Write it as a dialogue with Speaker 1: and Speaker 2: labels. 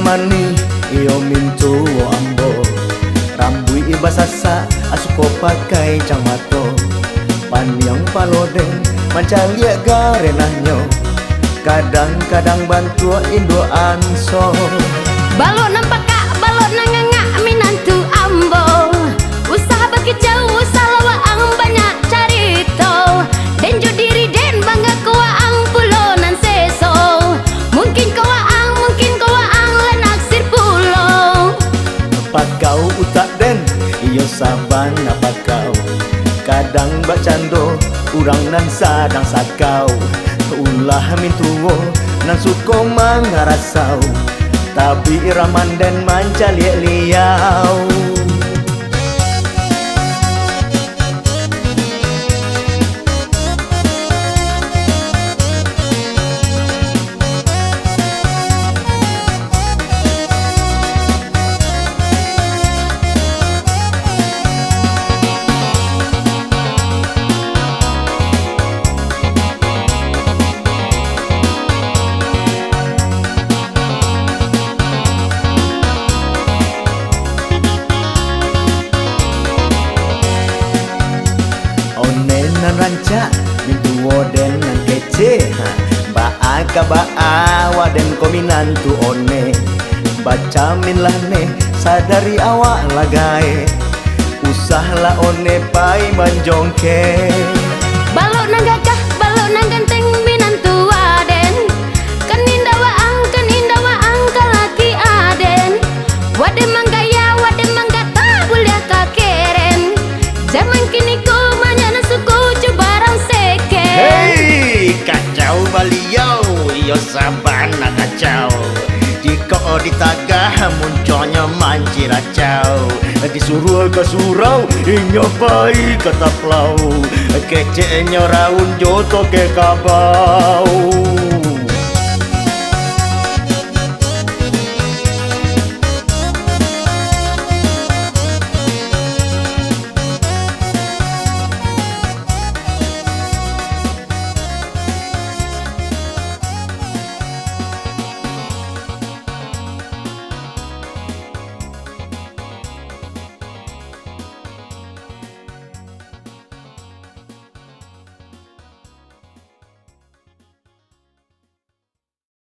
Speaker 1: mani iyo mintu ambo rambui basasa asuko pakai camato panyang palodeng mancalia garenahnya kadang-kadang bantu indo anso
Speaker 2: balok nampak kak balok nangangak minantu ambo usaha berkicau usaha lawaang banyak carito dan jo diri den bangga kowaang pulonan seso mungkin kowaang lan aksir pulo
Speaker 1: apa kau utak den iyo saban apa kau kadang bacando urang nan sadang sakau ulah mintuwo nan suko mangarasau tapi raman dan manca liau ranca mintu woden nan kece baa ka baa waden kominantu one baca min lahne sadari awak lagae usah la one pai manjongke
Speaker 2: balok nanggakah balok nang ganteng minantu aden keninda waang kalaki aden wade manggaya wade manggata bulia kakeren zaman kini ko manyana suku barang seke.
Speaker 1: Hei, kacau baliau, iyo sabana kacau. Jika ditagah munculnya manci racau. Disuruh ke surau, inyo baik kata pelau. Keceknya raun joto ke kabau.